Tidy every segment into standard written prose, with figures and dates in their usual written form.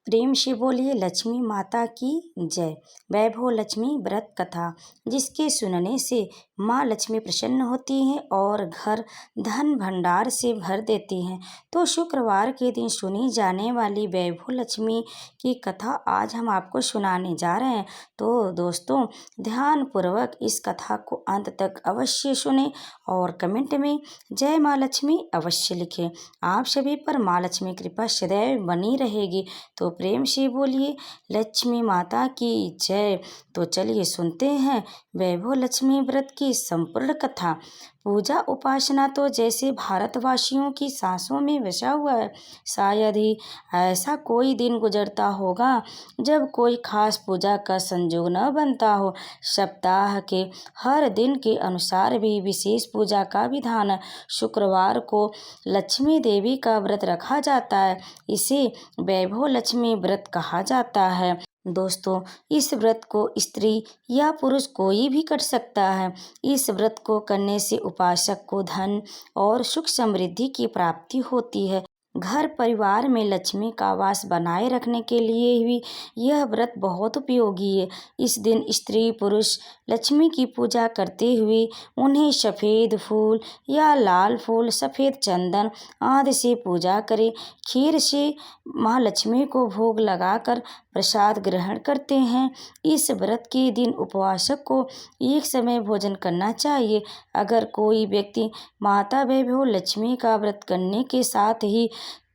प्रेम से बोलिए लक्ष्मी माता की जय। वैभव लक्ष्मी व्रत कथा, जिसके सुनने से माँ लक्ष्मी प्रसन्न होती हैं और घर धन भंडार से भर देती हैं। तो शुक्रवार के दिन सुनी जाने वाली वैभव लक्ष्मी की कथा आज हम आपको सुनाने जा रहे हैं। तो दोस्तों, ध्यानपूर्वक इस कथा को अंत तक अवश्य सुने और कमेंट में जय माँ लक्ष्मी अवश्य लिखें। आप सभी पर माँ लक्ष्मी कृपा सदैव बनी रहेगी। तो प्रेम से बोलिए लक्ष्मी माता की जय। तो चलिए सुनते हैं वैभव लक्ष्मी व्रत की संपूर्ण कथा। पूजा उपासना तो जैसे भारतवासियों की सांसों में बसा हुआ है। शायद ही ऐसा कोई दिन गुजरता होगा जब कोई खास पूजा का संयोग न बनता हो। सप्ताह के हर दिन के अनुसार भी विशेष पूजा का विधान है। शुक्रवार को लक्ष्मी देवी का व्रत रखा जाता है। इसे वैभव लक्ष्मी व्रत कहा जाता है। दोस्तों, इस व्रत को स्त्री या पुरुष कोई भी कर सकता है। इस व्रत को करने से उपासक को धन और सुख समृद्धि की प्राप्ति होती है। घर परिवार में लक्ष्मी का वास बनाए रखने के लिए भी यह व्रत बहुत उपयोगी है। इस दिन स्त्री पुरुष लक्ष्मी की पूजा करते हुए उन्हें सफ़ेद फूल या लाल फूल, सफ़ेद चंदन आदि से पूजा करें। खीर से माँ लक्ष्मी को भोग लगाकर प्रसाद ग्रहण करते हैं। इस व्रत के दिन उपवासक को एक समय भोजन करना चाहिए। अगर कोई व्यक्ति माता वैभव लक्ष्मी का व्रत करने के साथ ही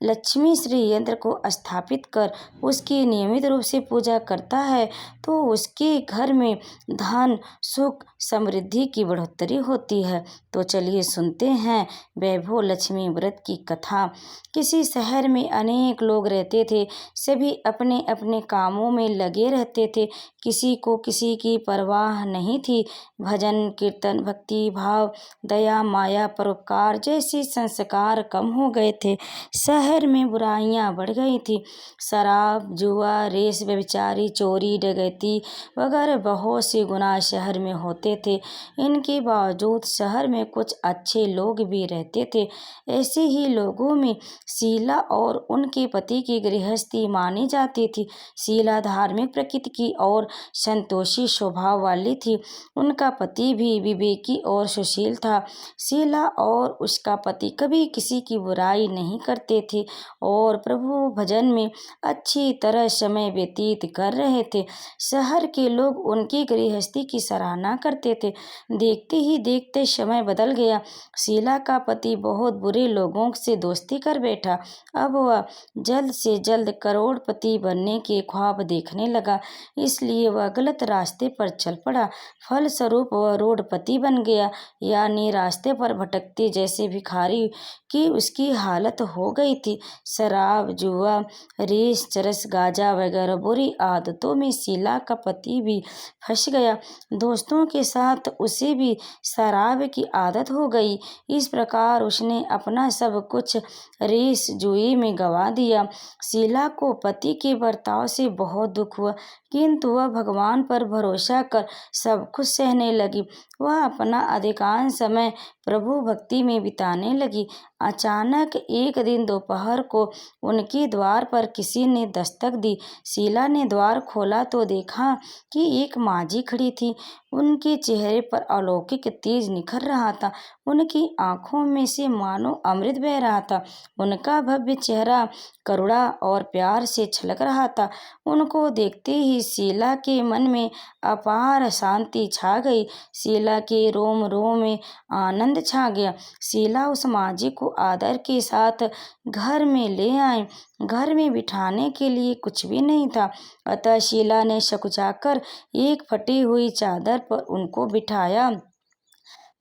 लक्ष्मी श्री यंत्र को स्थापित कर उसकी नियमित रूप से पूजा करता है तो उसके घर में धन सुख समृद्धि की बढ़ोतरी होती है। तो चलिए सुनते हैं वैभव लक्ष्मी व्रत की कथा। किसी शहर में अनेक लोग रहते थे। सभी अपने अपने कामों में लगे रहते थे। किसी को किसी की परवाह नहीं थी। भजन कीर्तन भक्ति भाव दया माया परोपकार जैसे संस्कार कम हो गए थे। शहर में बुराइयां बढ़ गई थी। शराब जुआ रेस व्यभिचारी चोरी डकैती वगैरह बहुत से गुनाह शहर में होते थे। इनके बावजूद शहर में कुछ अच्छे लोग भी रहते थे। ऐसे ही लोगों में शीला और उनके पति की गृहस्थी मानी जाती थी। शीला धार्मिक प्रकृति की और संतोषी स्वभाव वाली थी। उनका पति भी विवेकी और सुशील था। शीला और उसका पति कभी किसी की बुराई नहीं करते थे और प्रभु भजन में अच्छी तरह समय व्यतीत कर रहे थे। शहर के लोग उनकी गृहस्थी की सराहना करते थे। देखते ही देखते समय बदल गया। शीला का पति बहुत बुरे लोगों से दोस्ती कर बैठा। अब वह जल्द से जल्द करोड़पति बनने के ख्वाब देखने लगा, इसलिए वह गलत रास्ते पर चल पड़ा। फलस्वरूप वह रोडपति बन गया, यानी रास्ते पर भटकते जैसे भिखारी की उसकी हालत हो गई थी। शराब जुआ रेस चरस गांजा वगैरह बुरी आदतों में शीला का पति भी फंस गया। दोस्तों के साथ उसे भी शराब की आदत हो गई। इस प्रकार उसने अपना सब कुछ रेस जुए में गंवा दिया। शीला को पति के बर्ताव से बहुत दुख हुआ, किंतु वह भगवान पर भरोसा कर सब कुछ सहने लगी। वह अपना अधिकांश समय प्रभु भक्ति में बिताने लगी। अचानक एक दिन दोपहर को उनके द्वार पर किसी ने दस्तक दी। शीला ने द्वार खोला तो देखा कि एक माँझी खड़ी थी। उनके चेहरे पर अलौकिक तेज निखर रहा था। उनकी आंखों में से मानो अमृत बह रहा था। उनका भव्य चेहरा करुणा और प्यार से छलक रहा था। उनको देखते ही शीला के मन में अपार शांति छा गई। शीला के रोम रोम में आनंद छा गया। शीला उस माँझी को आदर के साथ घर में ले आए। घर में बिठाने के लिए कुछ भी नहीं था, अतः शीला ने सकुचाकर एक फटी हुई चादर पर उनको बिठाया।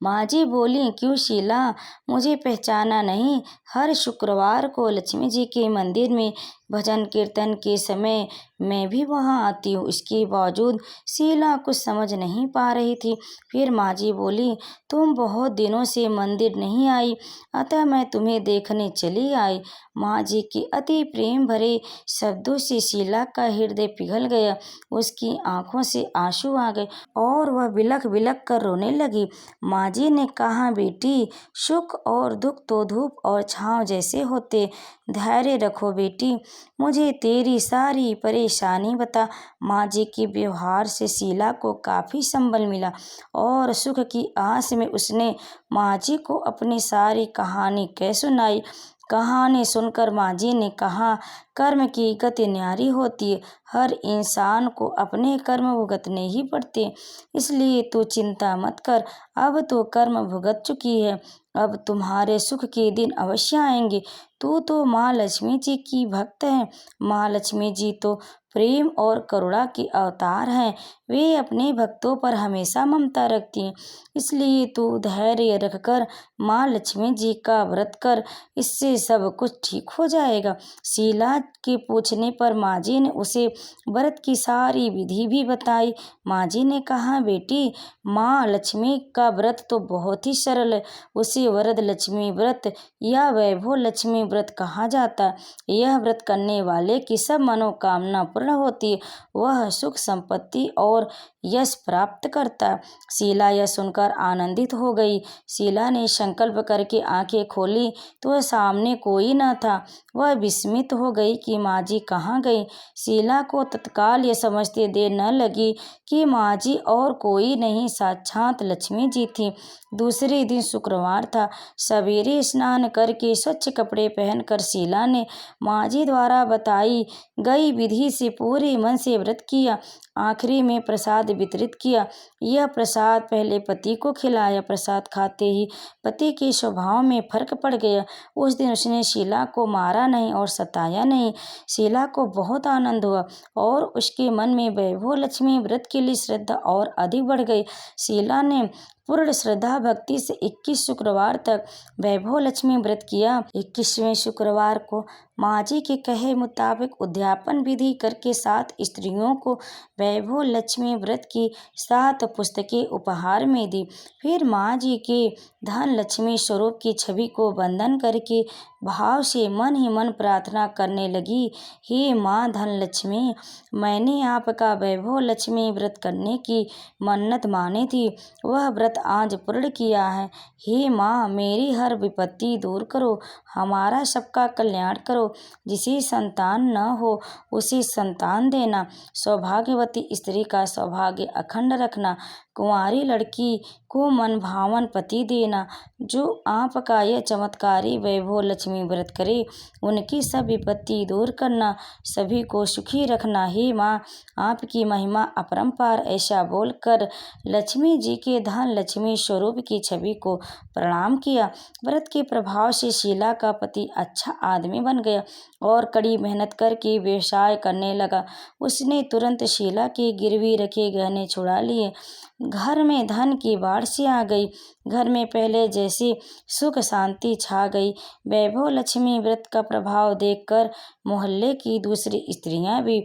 माँझी बोली, क्यों शीला, मुझे पहचाना नहीं? हर शुक्रवार को लक्ष्मी जी के मंदिर में भजन कीर्तन के समय मैं भी वहाँ आती हूँ। इसके बावजूद शीला कुछ समझ नहीं पा रही थी। फिर माँझी बोली, तुम बहुत दिनों से मंदिर नहीं आई, अतः मैं तुम्हें देखने चली आई। माँझी के अति प्रेम भरे शब्दों से शीला का हृदय पिघल गया। उसकी आंखों से आंसू आ गए और वह बिलख बिलख कर रोने लगी। माँझी ने कहा, बेटी, सुख और दुख तो धूप और छांव जैसे होते, धैर्य रखो बेटी। मुझे तेरी सारी परेशानी बता। माँ जी के व्यवहार से शीला को काफ़ी संबल मिला और सुख की आस में उसने माँ जी को अपनी सारी कहानी कह सुनाई। कहानी सुनकर माँ जी ने कहा, कर्म की गति न्यारी होती है। हर इंसान को अपने कर्म भुगतने ही पड़ते हैं, इसलिए तू चिंता मत कर। अब तो कर्म भुगत चुकी है, अब तुम्हारे सुख के दिन अवश्य आएंगे। तू तो माँ लक्ष्मी जी की भक्त है। माँ लक्ष्मी जी तो प्रेम और करुणा के अवतार हैं। वे अपने भक्तों पर हमेशा ममता रखती हैं, इसलिए तू धैर्य रखकर माँ लक्ष्मी जी का व्रत कर, इससे सब कुछ ठीक हो जाएगा। शीला के पूछने पर माँ जी ने उसे व्रत की सारी विधि भी बताई। माँ जी ने कहा, बेटी, माँ लक्ष्मी का व्रत तो बहुत ही सरल है। उसे वरद लक्ष्मी व्रत या वैभव लक्ष्मी व्रत कहा जाता है। यह व्रत करने वाले की सब मनोकामना पूर्ण होती है, वह सुख संपत्ति और यश प्राप्त करता है। शीला यह सुनकर आनंदित हो गई। शीला ने संकल्प करके आंखें खोली तो सामने कोई न था। वह विस्मित हो गई कि माँ जी कहाँ गई। शीला को तत्काल यह समझते देर न लगी कि माँ जी और कोई नहीं, साक्षात लक्ष्मी जी थी। दूसरे दिन शुक्रवार था। सवेरे स्नान करके स्वच्छ कपड़े पहनकर शीला ने माँ जी द्वारा बताई गई विधि से पूरे मन से व्रत किया। आखिरी में प्रसाद वितरित किया। यह प्रसाद पहले पति को खिलाया। प्रसाद खाते ही पति के स्वभाव में फर्क पड़ गया। उस दिन उसने शीला को मारा नहीं और सताया नहीं। शीला को बहुत आनंद हुआ और उसके मन में वैभव लक्ष्मी व्रत के लिए श्रद्धा और अधिक बढ़ गई। शीला ने पूर्ण श्रद्धा भक्ति से 21 शुक्रवार तक वैभव लक्ष्मी व्रत किया। 21वें शुक्रवार को माँ जी के कहे मुताबिक उद्यापन विधि करके 7 स्त्रियों को वैभव लक्ष्मी व्रत की 7 पुस्तकें उपहार में दी। फिर माँ जी के धन लक्ष्मी स्वरूप की छवि को वंदन करके भाव से मन ही मन प्रार्थना करने लगी, हे माँ धन लक्ष्मी, मैंने आपका वैभव लक्ष्मी व्रत करने की मन्नत मानी थी, वह व्रत आज पूर्ण किया है। हे माँ, मेरी हर विपत्ति दूर करो, हमारा सबका कल्याण करो। जिसे संतान न हो उसे संतान देना, सौभाग्यवती स्त्री का सौभाग्य अखंड रखना, कुंवारी लड़की को मन भावन पति देना। जो आपका यह चमत्कारी वैभव लक्ष्मी व्रत करे, उनकी सब विपत्ति दूर करना, सभी को सुखी रखना। हे माँ, आपकी महिमा अपरंपार। ऐसा बोलकर लक्ष्मी जी के धन लक्ष्मी स्वरूप की छवि को प्रणाम किया। व्रत के प्रभाव से शीला का पति अच्छा आदमी बन गया और कड़ी मेहनत करके व्यवसाय करने लगा। उसने तुरंत शीला के गिरवी रखे गहने छुड़ा लिए। घर में धन की बाढ़ सी आ गई। घर में पहले जैसी सुख शांति छा गई। वैभव लक्ष्मी व्रत का प्रभाव देखकर मोहल्ले की दूसरी स्त्रियां भी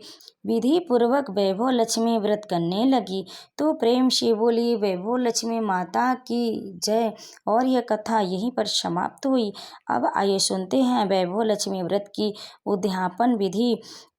विधि पूर्वक वैभव लक्ष्मी व्रत करने लगी। तो प्रेम से बोली वैभव लक्ष्मी माता की जय। और यह कथा यहीं पर समाप्त हुई। अब आइए सुनते हैं वैभव लक्ष्मी व्रत की उद्यापन विधि।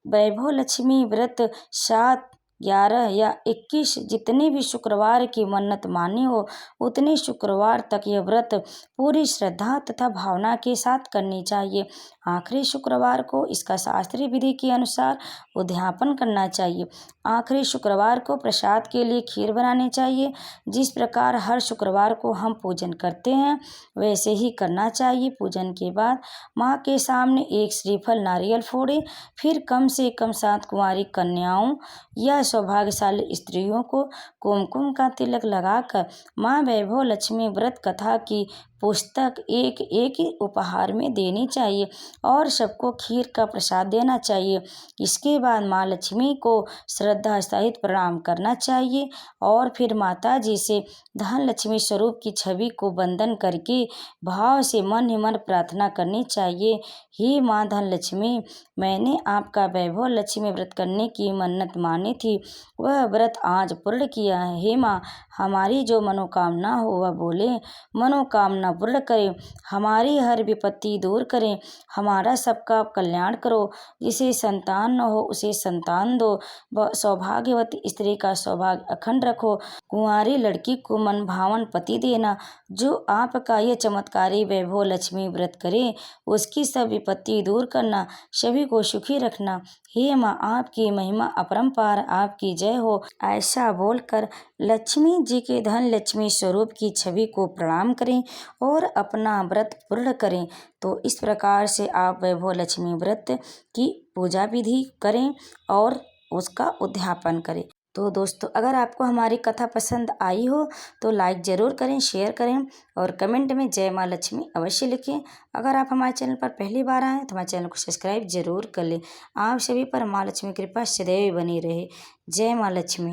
वैभव लक्ष्मी व्रत 7, 11 या 21 जितने भी शुक्रवार की मन्नत मानी हो, उतने शुक्रवार तक यह व्रत पूरी श्रद्धा तथा भावना के साथ करनी चाहिए। आखिरी शुक्रवार को इसका शास्त्रीय विधि के अनुसार उद्यापन करना चाहिए। आखिरी शुक्रवार को प्रसाद के लिए खीर बनानी चाहिए। जिस प्रकार हर शुक्रवार को हम पूजन करते हैं, वैसे ही करना चाहिए। पूजन के बाद माँ के सामने एक श्रीफल नारियल फोड़े, फिर कम से कम 7 कुंवारी कन्याओं या सौभाग्यशाली स्त्रियों को कुमकुम का तिलक लगाकर माँ वैभव लक्ष्मी व्रत कथा की पुस्तक एक एक उपहार में देनी चाहिए और सबको खीर का प्रसाद देना चाहिए। इसके बाद माँ लक्ष्मी को श्रद्धा सहित प्रणाम करना चाहिए और फिर माता जी से धन लक्ष्मी स्वरूप की छवि को वंदन करके भाव से मन ही मन प्रार्थना करनी चाहिए, हे माँ धन लक्ष्मी, मैंने आपका वैभव लक्ष्मी व्रत करने की मन्नत मानी थी, वह व्रत आज पूर्ण किया है। हे माँ, हमारी जो मनोकामना हो वह बोले, मनोकामना पूर्ण करें, हमारी हर विपत्ति दूर करें, हमारा सबका कल्याण करो। जिसे संतान न हो उसे संतान दो, सौभाग्यवती स्त्री का सौभाग्य अखंड रखो, कुंवारी लड़की को मन भावन पति देना। जो आपका यह चमत्कारी वैभव लक्ष्मी व्रत करे उसकी सब विपत्ति दूर करना, सभी को सुखी रखना। हे माँ, आपकी महिमा अपरंपार, आपकी जय हो। ऐसा बोलकर लक्ष्मी जी के धन लक्ष्मी स्वरूप की छवि को प्रणाम करें और अपना व्रत पूर्ण करें। तो इस प्रकार से आप वैभव लक्ष्मी व्रत की पूजा विधि करें और उसका उद्यापन करें। तो दोस्तों, अगर आपको हमारी कथा पसंद आई हो तो लाइक ज़रूर करें, शेयर करें और कमेंट में जय माँ लक्ष्मी अवश्य लिखें। अगर आप हमारे चैनल पर पहली बार आएँ तो हमारे चैनल को सब्सक्राइब जरूर कर लें। आप सभी पर माँ लक्ष्मी कृपा सदैव बनी रहे। जय माँ लक्ष्मी।